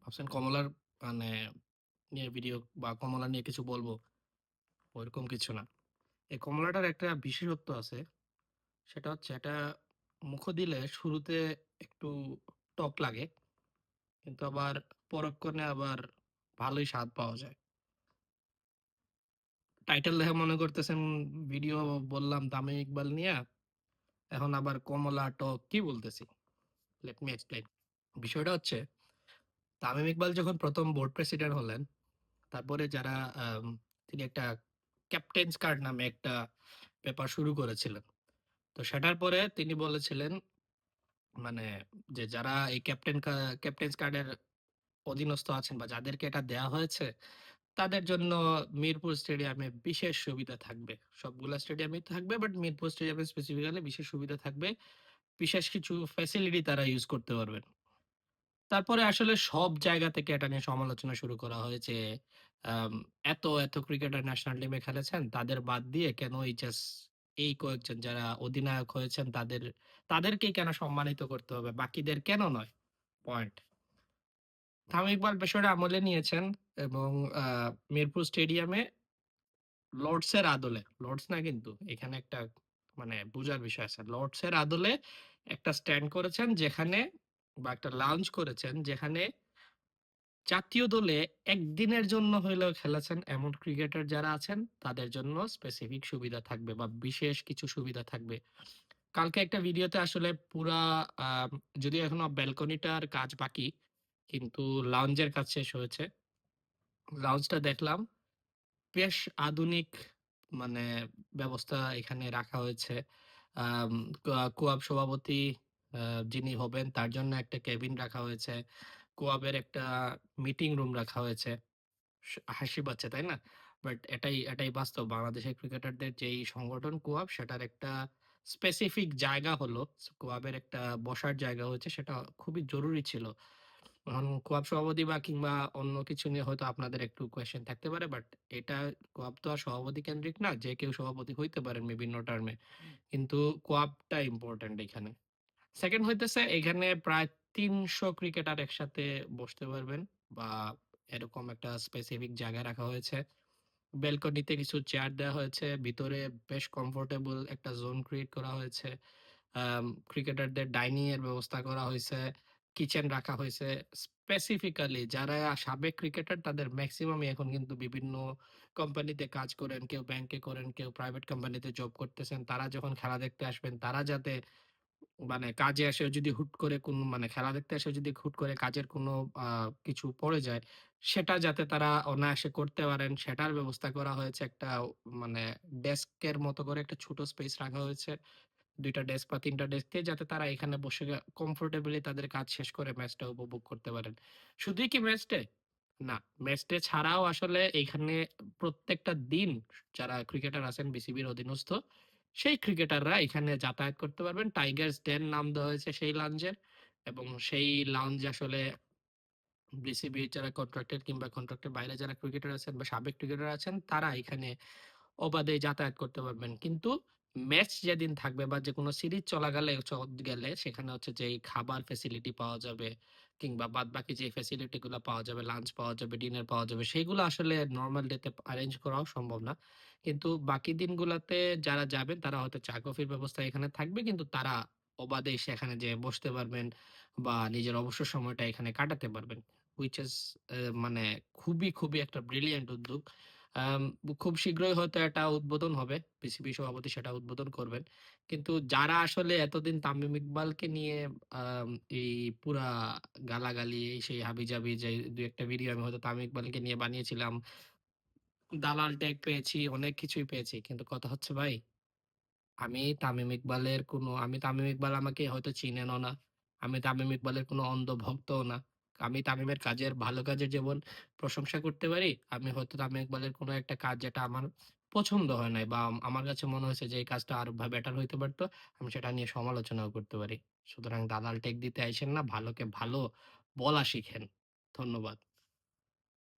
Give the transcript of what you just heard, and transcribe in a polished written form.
ভাবছেন কমলার মানে নিয়ে ভিডিও বা কমলা নিয়ে কিছু বলবো, ওইরকম কিছু না। এই কমলাটার একটা বিশেষত্ব আছে। সেটা হচ্ছে এটা মুখে দিলে শুরুতে একটু টক লাগে, কিন্তু আবার পরক্ষণে আবার ভালোই স্বাদ পাওয়া যায়। টাইটেল দেখে মনে করতেছেন ভিডিও বললাম তামিম ইকবাল নিয়ে, এখন আবার কমলা টক কি বলতেছি। Let me explain. বিষয়টা হচ্ছে তামিম ইকবাল যখন প্রথম বোর্ড প্রেসিডেন্ট হলেন, তারপরে যারা আম তিনি একটা ক্যাপ্টেন্স কার্ড নামে একটা পেপার শুরু করেছিলেন। তো সেটার পরে তিনি বলেছিলেন মানে যে যারা এই ক্যাপ্টেন্স কার্ডের অধীনস্থ আছেন বা যাদেরকে এটা দেয়া হয়েছে, তাদের জন্য মিরপুর স্টেডিয়ামে বিশেষ সুবিধা থাকবে। সবগুলা স্টেডিয়ামেই থাকবে, বাট মিরপুর স্টেডিয়ামে স্পেসিফিক্যালি বিশেষ সুবিধা থাকবে। বিশেষ কিছু ফ্যাসিলিটি তারা ইউজ করতে পারবেন। তারপরে আসলে সব জায়গা থেকে এটা নিয়ে সমালোচনা শুরু করা হয়েছে। আম এত ক্রিকেটার ন্যাশনাল টিমে খেলেছেন, তাদের বাদ দিয়ে কেন এই জাস্ট এই কয়েকজন যারা অধিনায়ক হয়েছেন তাদেরকেই কেন সম্মানিত করতে হবে? বাকিদের কেন নয়? পয়েন্ট। তামিম ইকবাল বিষয়টা আমলে নিয়েছেন এবং আ মিরপুর স্টেডিয়ামে লর্ডসের আদলে, লর্ডস না কিন্তু এখানে একটা বুঝার বিষয় আছে। লর্ডসের আদলে একটা স্ট্যান্ড করেছেন যেখানে বা একটা লাউঞ্জ করেছেন যেখানে জাতীয় দলে একদিনের জন্য হইলেও খেলেছেন এমন ক্রিকেটার যারা আছেন তাদের জন্য স্পেসিফিক সুবিধা থাকবে বা বিশেষ কিছু সুবিধা থাকবে। কালকে একটা ভিডিওতে আসলে পুরা আম যদিও এখনো ব্যালকনিটার কাজ বাকি, কিন্তু লাউঞ্জের কাজ শেষ হয়েছে। লাউঞ্জটা দেখলাম। বেশ আধুনিক মানে ব্যবস্থা এখানে রাখা হয়েছে। আম কোয়াব সভাপতি আ যিনি হবেন তার জন্য একটা কেবিন রাখা হয়েছে। কোয়াবের একটা মিটিং রুম রাখা হয়েছে। হাসি পাচ্ছে, তাই না? বাট এটাই বাস্তব। বাংলাদেশের ক্রিকেটারদের যেই সংগঠন কুয়াব সেটার একটা স্পেসিফিক জায়গা হলো, কুয়াবের একটা বসার জায়গা হচ্ছে, সেটা খুবই জরুরি ছিল। এখন কুয়াব সভাপতি বা কিংবা অন্য কিছু নিয়ে হয়তো আপনাদের একটু কোয়েশ্চেন থাকতে পারে। বাট এটা কুয়াব তো আর সভাপতি কেন্দ্রিক না। যে কেউ সভাপতি হইতে পারেন বিভিন্ন টার্মে। কিন্তু কুয়াবটা ইম্পোর্টেন্ট এখানে। সেকেন্ড হইতেছে এখানে প্রায় ৩০০ ক্রিকেটার একসাথে বসতে পারবেন বা এরকম একটা স্পেসিফিক জায়গা রাখা হয়েছে। ব্যালকনিতে কিছু চেয়ার দেওয়া হয়েছে। ভিতরে বেশ কমফোর্টেবল একটা জোন ক্রিয়েট করা হয়েছে। ক্রিকেটারদের ডাইনিং এর ব্যবস্থা করা হইছে। কিচেন রাখা হইছে। স্পেসিফিক্যালি যারা সাবেক ক্রিকেটার তাদের মেক্সিমামই এখন কিন্তু বিভিন্ন কোম্পানিতে কাজ করেন। কেউ ব্যাংকে করেন, কেউ প্রাইভেট কোম্পানিতে জব করতেছেন। তারা যখন খেলা দেখতে আসবেন তারা যাতে কাজে এসে যদি হুট করে খেলা দেখতে এসে যদি হুট করে কাজের কোনো আ কিছু পড়ে যায়, সেটা যাতে তারা অনায়াসে করতে পারেন সেটার ব্যবস্থা করা হয়েছে। একটা মানে ডেস্কের মতো করে একটা ছোট স্পেস রাখা হয়েছে। ২ টা ডেস্ক বা ৩ টা ডেস্ক দিয়ে যাতে তারা এখানে বসে কমফোর্টেবলি তাদের কাজ শেষ করে ম্যাচটা উপভোগ করতে পারেন। শুধুই কি ম্যাচ ডে? না, ম্যাচ ডে ছাড়াও আসলে এইখানে প্রত্যেকটা দিন যারা ক্রিকেটার আছেন বিসিবির অধীনস্থ, সেই ক্রিকেটাররা এখানে যাতায়াত করতে পারবেন। টাইগারস ডেন নাম দেওয়া হয়েছে সেই লাউঞ্জের এবং সেই লাউঞ্জ আসলে বিসিবির যারা কন্ট্রাক্টেড কিংবা কন্ট্রাক্টের বাইরে যারা ক্রিকেটার আছেন বা সাবেক ক্রিকেটার আছেন তারা এখানে অবাধে যাতায়াত করতে পারবেন। কিন্তু ম্যাচ যেদিন থাকবে বা যেকোনো সিরিজ গেলে সেখানে হচ্ছে যে এই খাবার ফেসিলিটি পাওয়া যাবে কিংবা বাদবাকি যে ফেসিলিটি গুলা পাওয়া যাবে, লাঞ্চ পাওয়া যাবে, ডিনার পাওয়া যাবে, সেগুলো আসলে নরমাল ডেতে অ্যারেঞ্জ করাও সম্ভব না। কিন্তু বাকি দিনগুলাতে যারা যাবেন তারা হয়তো চা কফির ব্যবস্থা এখানে থাকবে, কিন্তু তারা অবাধে সেখানে যেয়ে বসতে পারবেন বা নিজের অবসর সময়টা এখানে কাটাতে পারবেন। হুইচ ইস মানে খুবই একটা ব্রিলিয়ান্ট উদ্যোগ। আম খুব শীঘ্রই হয়তো এটা উদ্বোধন হবে। পিসিবি সভাপতি সেটা উদ্বোধন করবেন। কিন্তু যারা আসলে এতদিন তামিম ইকবালকে নিয়ে আম এই পুরা গালাগালি এই সেই হাবিজাবি যে ২-১ টা ভিডিও আমি হয়তো তামিম ইকবালকে নিয়ে বানিয়েছিলাম। দালাল ট্যাগ পেয়েছি, অনেক কিছুই পেয়েছি। কিন্তু কথা হচ্ছে ভাই, আমি তামিম ইকবাল আমাকে হয়তো চিনেনও না। আমি তামিম ইকবালের কোনো অন্ধ ভক্তও না। আমি তামিমের ভালো কাজের যেমন প্রশংসা করতে পারি, আমি হয়তো তামিম ইকবালের কোনো একটা কাজ যেটা আমার পছন্দ হয় নাই বা আমার কাছে মনে হয়েছে যে এই কাজটা আরো বেটার হইতে পারত, আমি সেটা নিয়ে সমালোচনাও করতে পারি। সুতরাং দালাল টেক দিতে আইসেন না, ভালোকে ভালো বলা শিখেন। ধন্যবাদ।